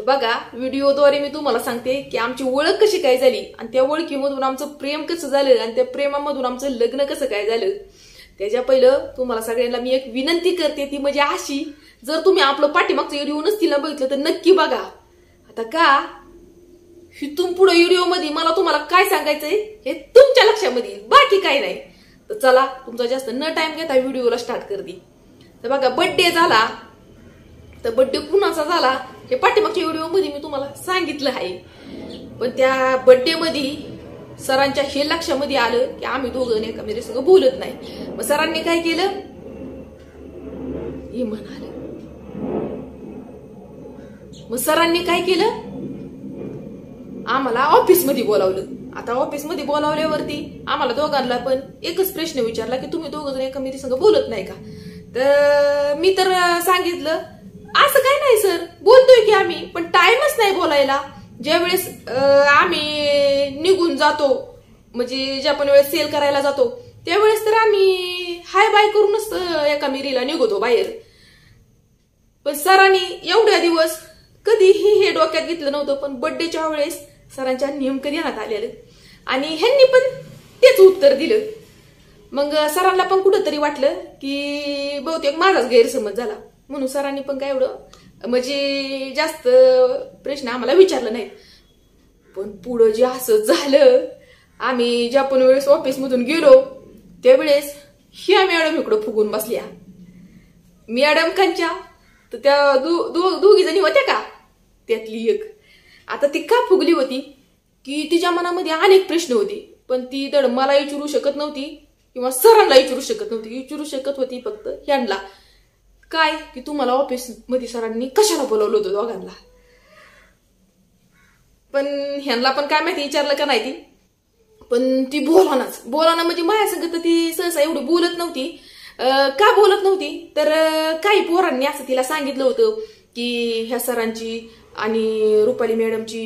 बघा व्हिडिओद्वारे मी तुम्हाला सांगते की आमची ओळख कशी काय झाली आणि त्या ओळखीमधून आमचं प्रेम कसं झालं आणि त्या प्रेमामधून आमचं लग्न कसं काय झालं। त्याच्या पहिलं तुम्हाला सगळ्यांना मी एक विनंती करते, ती म्हणजे अशी, जर तुम्ही आपलं पाठीमागचं व्हिडिओ नसतील बघितलं तर नक्की बघा। आता का हिथून पुढे व्हिडिओ मध्ये मला तुम्हाला काय सांगायचंय हे तुमच्या लक्षामध्ये, बाकी काय नाही। तर चला तुमचा जास्त न टाइम घेता व्हिडिओला स्टार्ट करते। तर बघा बर्थडे झाला, तर बर्थडे कुणाचा झाला हे पाठीमागच्या व्हिडिओ मध्ये मी तुम्हाला सांगितलं आहे, पण त्या बर्थडे मध्ये सरांच्या हे लक्षामध्ये आलं की आम्ही दोघं एकामेकांसंग बोलत नाही। मग सरांनी काय केलं, हे म्हणाले, मग सरांनी काय केलं, आम्हाला ऑफिस मध्ये बोलावलं। आता ऑफिस मध्ये बोलावल्यावरती आम्हाला दोघांना पण एकच प्रश्न विचारला की तुम्ही दोघं जण एकामेकांसंग बोलत नाही का। तर मी तर सांगितलं असं काय नाही सर, बोलतोय की आम्ही, पण टाइमच नाही बोलायला। ज्या वेळेस आम्ही निघून जातो, म्हणजे ज्या पण वेळेस सेल करायला जातो त्यावेळेस तर आम्ही हाय बाय करूनच एकामेकीला निघतो बाहेर। पण सरांनी एवढ्या दिवस कधीही हे डोक्यात घेतलं नव्हतं, पण बर्थडेच्या वेळेस सरांच्या नेमकं ध्यानात आलेलं आणि ह्यांनी पण तेच उत्तर दिलं। मग सरांना पण कुठंतरी वाटलं की बहुतेक माझाच गैरसमज झाला, म्हणून सरांनी पण काय एवढं म्हणजे जास्त प्रश्न आम्हाला विचारलं नाही। पण पुढं जे असं झालं, आम्ही ज्या पण वेळेस ऑफिस मधून गेलो त्यावेळेस ह्या मॅडम इकडं फुगून बसल्या। मॅडम कांच्या तर त्या दोघी जणी होत्या का, त्यातली एक। आता ती का फुगली होती की तिच्या मनामध्ये अनेक प्रश्न होते, पण ती धड मला विचारू शकत नव्हती किंवा सरांना विचारू शकत नव्हती, विचारू शकत होती फक्त ह्यांना, काय की तुम्हाला ऑफिस मध्ये सरांनी कशाला बोलवलं होतं दोघांना। पण ह्यांना पण काय माहिती विचारलं का नाही ती, पण ती बोलाना म्हणजे माझ्या संगत ती सहसा एवढी बोलत नव्हती। का बोलत नव्हती तर काही पोरांनी असं तिला सांगितलं होतं की ह्या सरांची आणि रुपाली मॅडमची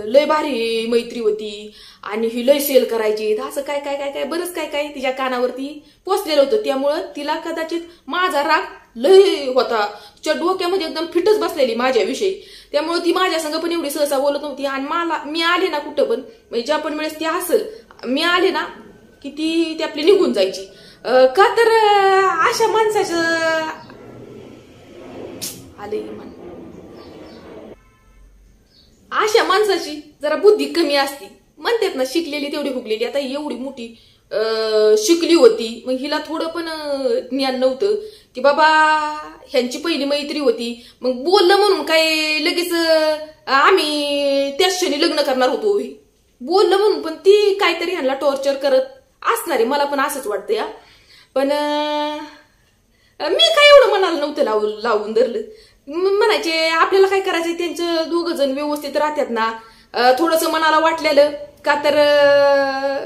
लय भारी मैत्री होती आणि ही लय सेल करायची, असं काय काय काय काय बरंच काय काय तिच्या कानावरती पोचलेलं होतं। त्यामुळं तिला कदाचित माझा राग लय होता, तिच्या डोक्यामध्ये एकदम फिटच बसलेली माझ्याविषयी। त्यामुळे ती माझ्या संग पण एवढी सहसा बोलत नव्हती आणि मी आले ना कुठं पण, म्हणजे ज्या पण वेळेस ती असेल मी आले ना की ती आपली निघून जायची। का तर अशा माणसाचं आले मन, अशा माणसाची जरा बुद्धी कमी असती, म्हणतात ना शिकलेली तेवढी हुकलेली। आता एवढी मोठी शिकली होती, मग हिला थोडं पण ज्ञान नव्हतं की बाबा ह्यांची पहिली मैत्री होती, मग बोललं म्हणून काय लगेच आम्ही त्याच क्षणी लग्न करणार होतो, बोललं म्हणून। पण ती काहीतरी ह्यांना टॉर्चर करत असणारे, मला पण असंच वाटतं या। पण मी काय एवढं मनाला नव्हतं लावून धरलं, म्हणायचे आपल्याला काय करायचंय, त्यांचं दोघं जण व्यवस्थित राहतात ना। थोडस मनाला वाटलेलं का तर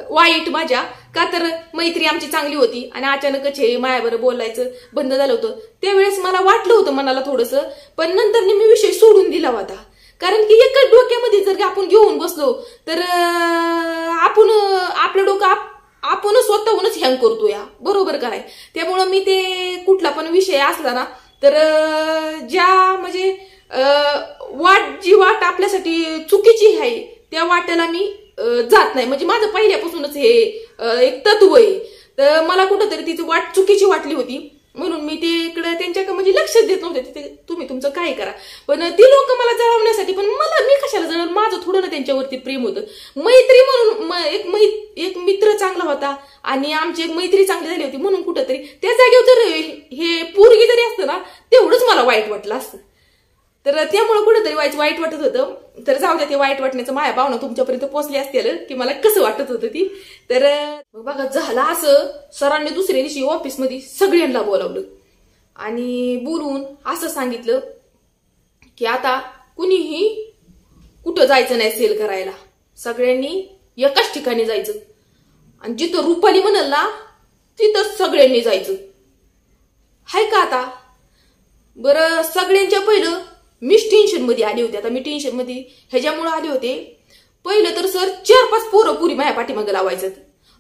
वाईट माझ्या, का तर मैत्री आमची चांगली होती आणि अचानकच हे मायाबरोबर बोलायचं बंद झालं होतं। त्यावेळेस मला वाटलं होतं मनाला थोडस, पण नंतर मी विषय सोडून दिला होता। कारण की एकच डोक्यामध्ये जर आपण घेऊन बसलो तर आपण आपलं डोकं आपण स्वतःहूनच हँग करतो या, बरोबर कराय। त्यामुळं मी ते कुठला पण विषय असला ना तर ज्या म्हणजे जी वाट आपल्यासाठी चुकीची आहे त्या वाटेला मी जात नाही, म्हणजे माझं पहिल्यापासूनच हे एक तत्व आहे। तर मला कुठंतरी तिची वाट चुकीची वाटली होती, म्हणून मी तिकडे त्यांच्याकडे म्हणजे लक्षच देत नव्हते, तुम्ही तुमचं काय करा। पण ती लोक मला जळवण्यासाठी, पण मी कशाला जळवणार, माझं थोडं ना त्यांच्यावरती प्रेम होतं। मैत्री म्हणून एक मित्र चांगला होता आणि आमची एक मैत्री चांगली झाली होती, म्हणून कुठंतरी त्या जागेवर जर हे पोरगी जरी असतं ना तेवढंच मला वाईट वाटलं असतं। तर त्यामुळे कुठेतरी वाईट वाटत होतं। तर जाऊ द्या, ते वाईट वाटण्याचं माझ्या भावना तुमच्यापर्यंत पोहोचली असतील की मला कसं वाटत होतं ती। तर बघा झालं असं, सरांनी दुसऱ्या दिवशी ऑफिस मध्ये सगळ्यांना बोलावलं आणि बोलून असं सांगितलं की आता कुणीही कुठं जायचं नाही सेल करायला, सगळ्यांनी एकाच ठिकाणी जायचं आणि जिथं रुपाली म्हणाल ना तिथं सगळ्यांनी जायचं, हाय का। आता बरं सगळ्यांच्या पहिलं मीच टेन्शन मध्ये आले होते। आता मी टेन्शन मध्ये ह्याच्यामुळे आले होते, पहिलं तर सर 4-5 पोरं पुरी माझ्या पाठीमागे लावायचं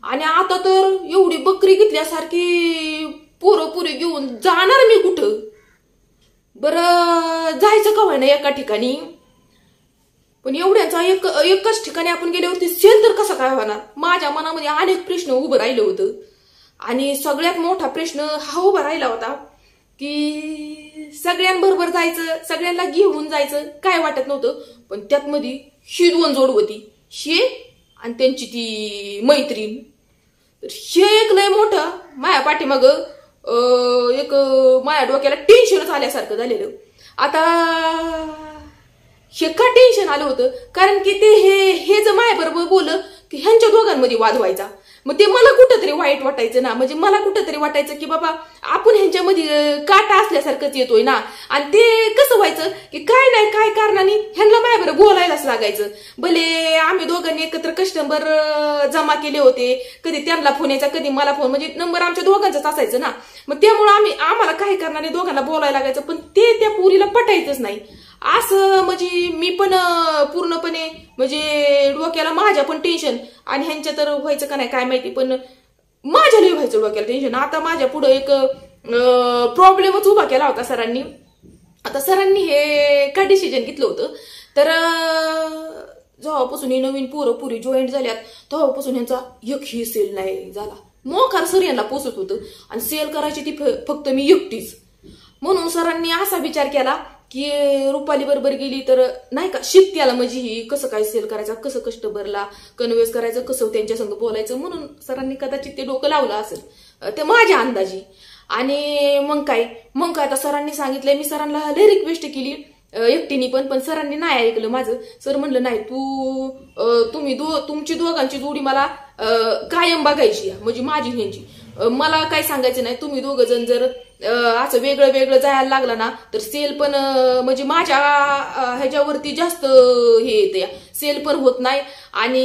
आणि आता तर एवढी बकरी घेतल्यासारखी पोरं पुरी घेऊन जाणार मी कुठं। बरं जायचं का व्हायना एका ठिकाणी पण एवढ्याचा एकच ठिकाणी आपण गेल्यावरती सेल तर कसं काय होणार? माझ्या मनामध्ये अनेक प्रश्न उभं राहिलं होतं. आणि सगळ्यात मोठा प्रश्न हा उभा राहिला होता की सगळ्यांबरोबर जायचं, सगळ्यांना घेऊन जायचं काय वाटत नव्हतं. पण त्यात मध्ये ही 2 जोड होती, हे आणि त्यांची ती मैत्रीण. तर हे एक लय मोठं माया पाठीमाग एक माया डोक्याला टेन्शनच आल्यासारखं झालेलं. आता हे का टेन्शन आलं होतं? कारण की ते हे जर मायाबरोबर बोललं की ह्यांच्या दोघांमध्ये वाद व्हायचा. मग ते मला कुठंतरी वाईट वाटायचं ना. म्हणजे मला कुठंतरी वाटायचं की बाबा आपण ह्यांच्यामध्ये काटा असल्यासारखंच येतोय ना. आणि ते कसं व्हायचं की काय नाही काय कारणाने ह्यांना माझ्याबरोबर बोलायलाच लागायचं. भले आम्ही दोघांनी एकत्र कस्टमर जमा केले होते, कधी त्यांना फोन यायचा कधी मला फोन, म्हणजे नंबर आमच्या दोघांचाच असायचं ना. मग त्यामुळे आम्हाला काही कारणाने दोघांना बोलायला लागायचं. पण ते त्या पोरीला पटायचंच नाही. असं म्हणजे मी पण पूर्णपणे म्हणजे डोक्याला माझ्या पण टेन्शन, आणि ह्यांच्या तर व्हायचं का नाही काय माहिती, पण माझ्या लई व्हायचं डोक्याला टेन्शन. आता माझ्या पुढे एक प्रॉब्लेमच उभा केला होता सरांनी. आता सरांनी हे काय डिसिजन घेतलं होतं तर जेव्हापासून ही नवीन पुरी जॉईंट झाल्यात तेव्हापासून ह्यांचा एकही सेल नाही झाला. मोकार सर यांना पोचत होतं आणि सेल करायची ती फक्त मी एकटीच. म्हणून सरांनी असा विचार केला की रुपाली बरोबर गेली तर नाही का शिकत्याला, म्हणजे ही कसं काय सेल करायचा, कसं कस्टमरला कन्व्हिन्स करायचं, कसं त्यांच्या संग बोलायचं. म्हणून सरांनी कदाचित ते डोकं लावलं असेल, ते माझ्या अंदाजी. आणि मग काय आता सरांनी सांगितलंय. मी सरांना लय रिक्वेस्ट केली एकटीने पण सरांनी नाही ऐकलं माझं. सर म्हणलं नाही तुमची दोघांची जोडी मला कायम बघायची, म्हणजे माझी ह्यांची. मला काय सांगायचं नाही. तुम्ही दोघं जण जर असं वेगळं वेगळं जायला लागला ना तर सेल पण म्हणजे माझ्या ह्याच्यावरती जास्त हे येते, सेल पण होत नाही आणि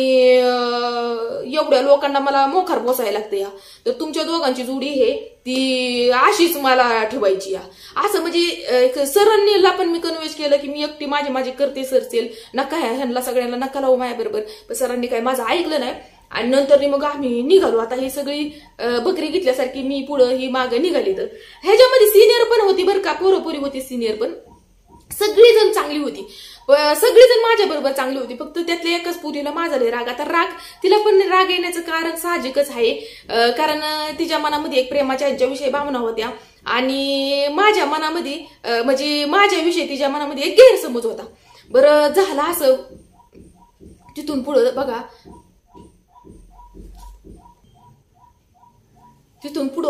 एवढ्या लोकांना मला मोखार पोसायला लागते. तर तुमच्या दोघांची जोडी हे ती अशीच मला ठेवायची. असं म्हणजे सरांनीला पण मी कन्व्हिन्स केलं की मी एकटी माझी करते सर सेल, नका ह्यांना सगळ्यांना नका लावू माझ्या बरोबर. पण सरांनी काय माझं ऐकलं नाही. आणि नंतर मग आम्ही निघालो. आता ही सगळी बकरी घेतल्यासारखी मी पुढं ही मागं निघाली. तर ह्याच्यामध्ये सिनियर पण होती बरं का, पोरपोरी होती सिनियर पण, सगळीजण चांगली होती, सगळीजण माझ्या बरोबर चांगली होती. फक्त त्यातल्या एकाच पुरीला माझा लय राग. आता राग तिला पण राग येण्याचं कारण साहजिकच आहे, कारण तिच्या मनामध्ये एक प्रेमाच्या यांच्याविषयी भावना होत्या आणि माझ्या मनामध्ये म्हणजे माझ्याविषयी तिच्या मनामध्ये एक गैरसमज होता. बरं झालं असं. तिथून पुढं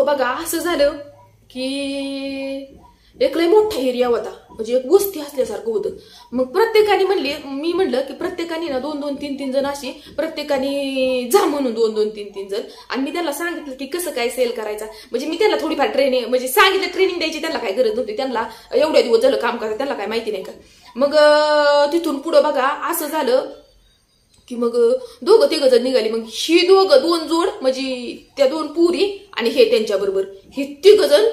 बघा, असं झालं की एक लय मोठा एरिया होता, म्हणजे एक वस्ती असल्यासारखं होतं. मग प्रत्येकाने मी म्हणलं की प्रत्येकाने ना 2-2, 3-3 जण अशी प्रत्येकाने जा म्हणून 2-2, 3-3 जण. आणि मी त्यांना सांगितलं की कसं काय सेल करायचा, म्हणजे मी त्यांना थोडीफार ट्रेनिंग म्हणजे सांगितलं. ट्रेनिंग द्यायची त्यांना काय गरज नव्हती, त्यांना एवढ्या दिवस झालं काम करायचं, त्यांना काय माहिती नाही का. मग तिथून पुढं बघा असं झालं की मग 2-3 जण निघाली. मग ही 2 जोड म्हणजे त्या 2 पुरी आणि हे त्यांच्या बरोबर हे 3 जण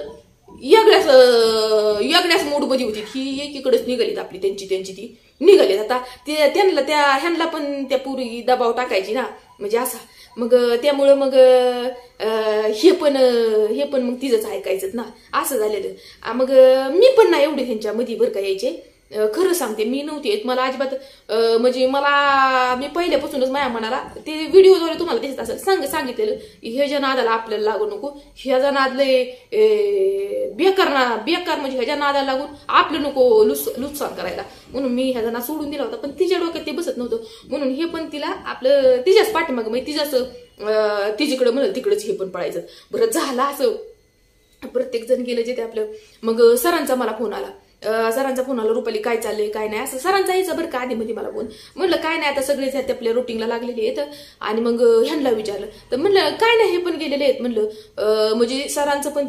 यागण्यास मूड मध्ये होती. ही एकीकडेच निघालीत आपली, त्यांची ती निघालीत. आता त्यांना ह्यांना पण त्या पुरी दबाव टाकायची ना, म्हणजे असा. मग त्यामुळं मग हे पण मग तिचंच ऐकायचं ना, असं झालेलं. मग मी पण ना एवढे त्यांच्या मध्ये बरं का यायचे. खरं सांगते मी नव्हती येत, मला अजिबात म्हणजे मी पहिल्यापासूनच माझ्या मनाला ते व्हिडिओद्वारे तुम्हाला दिसत असेल सांगितलेलं ह्याच्या नादाला आपल्याला लागू नको, ह्याच्या नादले बेकार म्हणजे ह्याच्या नादाला लागून आपलं नको नुकसान करायला. म्हणून मी ह्याचा नाद सोडून दिला होता. पण तिच्या डोक्यात ते बसत नव्हतं, म्हणून हे पण तिला आपलं तिच्याच पाठीमागं म्हणजे तिच्याच तिच्याकडे म्हणलं तिकडेच हे पण पळायचं. बरं झालं असं. प्रत्येक जण गेलं जे ते आपलं. मग सरांचा मला फोन आला. रुपाली काय चाललंय काय नाही असं सरांचा यायचं बरं का आधी मध्ये मला फोन. म्हणलं काय नाही आता सगळेच आपल्या रुटीनला लागलेले आहेत. आणि मग ह्यांना विचारलं तर म्हणलं काय नाही हे पण गेलेले आहेत. म्हणलं म्हणजे सरांचं पण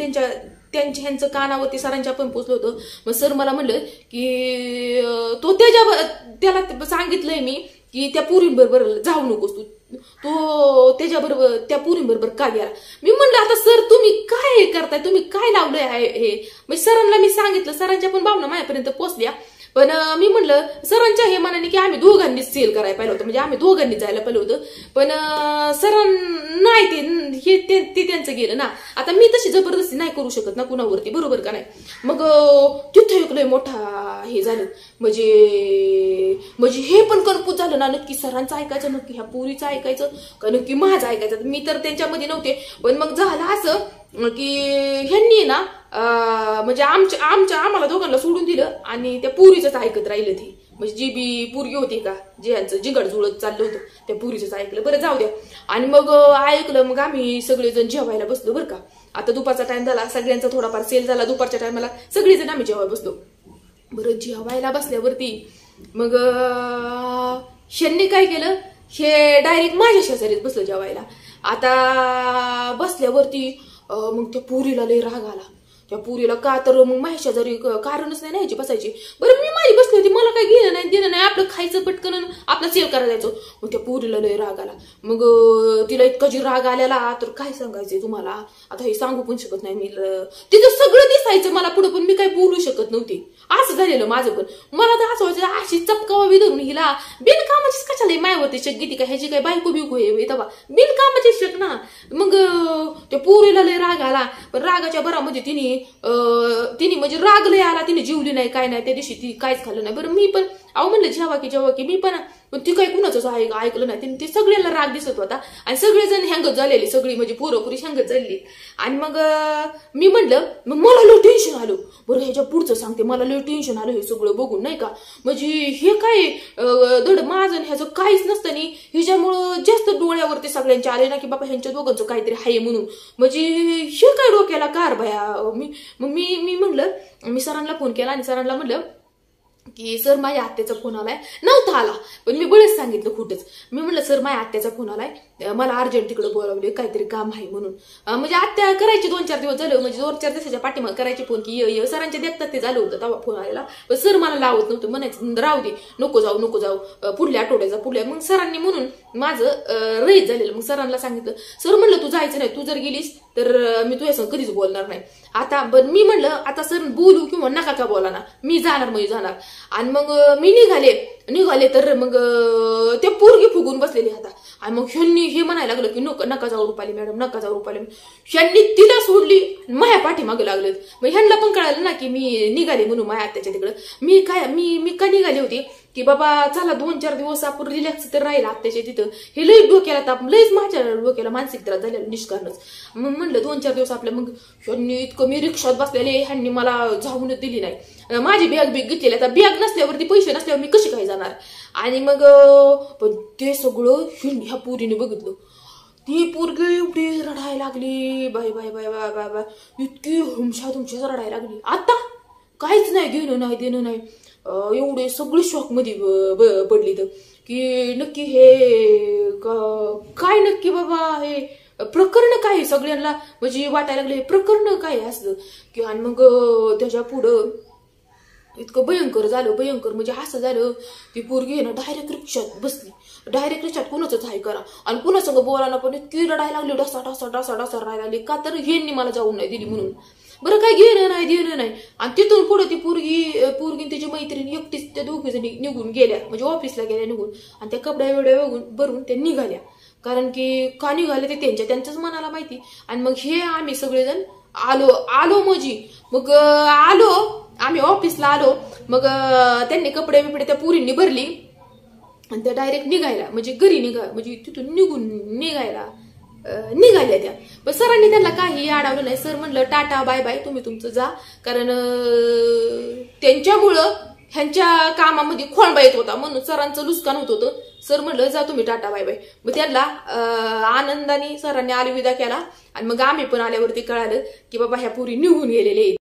ह्यांचं कानावरती सरांच्या पण पोचलं होतं. मग सर मला म्हणलं की त्याला सांगितलंय मी की त्या पुरींबरोबर जाऊ नकोस तो त्याच्याबरोबर त्या पुरींबरोबर का गेला. मी म्हणलं आता सर तुम्ही काय हे करताय, तुम्ही काय लावलंय हे. म्हणजे सरांना मी सांगितलं, सरांच्या पण भावना माझ्यापर्यंत पोहोचल्या. पण मी म्हणलं सरांच्या हे मनाने की आम्ही दोघांनीच सेल करायला पाहिलं होतं, म्हणजे आम्ही दोघांनी जायला पाहिलं होतं. पण नाही ते त्यांचं गेलं ना. आता मी तशी जबरदस्ती नाही करू शकत ना कुणावरती, बरोबर का नाही. मग तिथं एक लय मोठा हे झालं, म्हणजे म्हणजे हे पण कन्फ्यूज झालं ना, नक्की सरांचं ऐकायचं, नक्की ह्या पुरीचं ऐकायचं का नक्की माझं ऐकायचं. मी तर त्यांच्यामध्ये नव्हते, पण मग झालं असं की ह्यांनी ना म्हणजे आम्हाला दोघांना सोडून दिलं आणि त्या पुरीचंच ऐकत राहिलं ती. म्हणजे जी बी पोरगी होती का, जे यांचं जिगड जुळत चाललं होतं, त्या पुरीचंच ऐकलं. बरं जाऊ द्या. आणि मग ऐकलं, मग आम्ही सगळेजण जेवायला बसलो बरं का. आता दुपारचा टाइम झाला, सगळ्यांचा थोडाफार सेल झाला. दुपारच्या टायमाला सगळेजण आम्ही जेवायला बसलो. बरं जेवायला बसल्यावरती मग शेणने काय केलं, हे डायरेक्ट माझ्या शेजारीच बसलं जेवायला. आता बसल्यावरती मग त्या पुरीला लय राग आला. त्या पुरीला का तर मग माझ्या शेजारी कारणच नाही ह्याची बसायची. बरं मी माझी बसली होती, मला काय घेणं नाही देणं नाही, आपलं खायचं पटकन आपला सेल करायला जायचं. मग त्या पुरीला लय राग आला. मग तिला इतका जी राग आलेला तर काय सांगायचंय तुम्हाला, आता हे सांगू पण शकत नाही मी. तिचं सगळं दिसायचं मला पुढं, पण मी काही बोलू शकत नव्हती. असं झालेलं माझं. पण मला तर असं व्हायचं, अशी चपकावा धरून हिला बिनकामाचीच कशाला मायावरती शक घेते का, ह्याची काय बायको बिको आहे तेव्हा बिनकामाची शक ना. मग त्या पुरीला लय राग आला. पण रागाच्या भरामध्ये तिने म्हणजे राग लय आला, तिने जीवली नाही काय नाही. त्या दिवशी ती काहीच खाल्लं नाही. बरं मी पण म्हणलं जेवा की मी पण ती काही कुणाच ऐकलं नाही. ते सगळ्यांना राग दिसत होता आणि सगळेजण हँगत झालेली, सगळी म्हणजे पोरपुरी हँगत झालेली. आणि मग मी म्हणलं, मग मला लय टेन्शन आलं. बरं ह्याच्या पुढचं सांगते, मला लय टेन्शन आलं हे सगळं बघून नाही का. म्हणजे हे काय धड माझं ह्याचं काहीच नसतं नी, ह्याच्यामुळं जास्त डोळ्यावरती सगळ्यांचे आले ना की बाबा ह्यांच्या दोघांचं काहीतरी आहे म्हणून. म्हणजे हे काय डोक्याला कार भया. मी म्हणलं, मी सरांना फोन केला आणि सरांना म्हणलं की सर माझ्या आत्याचा फोन आलाय. नव्हता आला, पण मी बळच सांगितलं खोटंच. मी म्हणलं सर माझ्या आत्याचा फोन आलाय, मला अर्जंट तिकडे बोलावले, काहीतरी काम आहे म्हणून. म्हणजे आत्या करायची 2-4 दिवस झालं, म्हणजे 2-4 दिवसाच्या पाठीमाग करायची फोन की ये सरांच्या देखतात ते झालं होतं तेव्हा फोन आलेला. पण सर मला लावत नव्हतं, म्हणायचं राहू दे, नको जाऊ पुढल्या आठवड्याचा पुढल्या. मग सरांनी म्हणून माझं रहित झालेलं. मग सरांना सांगितलं, सर म्हणलं तू जायचं नाही, तू जर गेलीस तर मी तुझ्यासंग कधीच बोलणार नाही. आता पण मी म्हणलं आता सर बोलू किंवा नका का बोला ना, मी जाणार म्हणजे जाणार. आणि मग मी निघाले तर मग ते पोरगी फुगून बसलेली आता. आणि मग ह्यांनी हे म्हणायला लागलं की नका जाऊ रुपाली मॅडम, नका जाऊ रुपाली मॅडम. ह्यांनी तिला सोडली, माझ्या पाठीमागे लागलं. मग ह्यांना पण कळालं ना की मी निघाले म्हणून माझ्या आत्याच्या तिकडं. मी का निघाली होती की बाबा चला 2-4 दिवस आपण रिलॅक्स तर राहील आत्याच्या तिथं. हे लई डोक्याला ताप, लईच माझ्या डोक्याला मानसिक त्रास झालेला निष्कारणच. मग म्हणलं 2-4 दिवस आपल्या. मग ह्यांनी इतकं मी रिक्षात बसलेले, ह्यांनी मला जाऊनच दिली नाही. माझी बॅग घेतलेली. आता बॅग नसल्यावरती पैसे नसल्यावर मी कशी काय जाणार. आणि मग पण ते सगळं ह्या पोरीने बघितलं. ती पोरगी एवढी रडायला लागली, bye bye bye bye bye bye, इतकी हुमशात रडायला लागली. आता काहीच नाही, घेणं नाही देणं नाही. एवढे सगळे शॉक मध्ये पडली तर की नक्की हे काय, नक्की बाबा हे प्रकरण काय. सगळ्यांना म्हणजे वाटायला लागले प्रकरण काय असलं की. आणि मग त्याच्या पुढं इतकं भयंकर झालं, भयंकर म्हणजे असं झालं, ती पोरगी ना डायरेक्ट रिक्षात बसली. डायरेक्ट रिक्षात कुणाचंच आहे करा आणि कुणासंग बोलायला पण इतकी रडायला लागली, डसा रडायला लागली. का तर ह्यांनी मला जाऊन नाही दिली म्हणून. बरं काय घेणं नाही. आणि तिथून पुढे ती पोरगी तिची मैत्रिणी एकटीच त्या दोघी जणी निघून गेल्या, म्हणजे ऑफिसला गेल्या निघून. आणि त्या कपड्या भरून त्या निघाल्या. कारण की का निघाले ते त्यांच्याच मनाला माहिती. आणि मग हे आम्ही सगळेजण आलो म्हणजे मग आम्ही ऑफिसला आलो. मग त्यांनी कपडे त्या पुरींनी भरली आणि त्या डायरेक्ट निघायला, म्हणजे घरी म्हणजे तिथून निघाल्या त्या. पण सरांनी त्यांना काही अडवलं नाही. सर म्हणलं टाटा बाय बाय, तुम्ही तुमचं जा. कारण त्यांच्यामुळं ह्यांच्या कामामध्ये खोळंबा येत होता म्हणून सरांचं नुकसान होत होतं. सर म्हणलं जा तुम्ही टाटा बाय बाय. मग त्यांना आनंदाने सरांनी अलविदा केला. आणि मग आम्ही पण आल्यावरती कळालं की बाबा ह्या पुरी निघून गेलेले.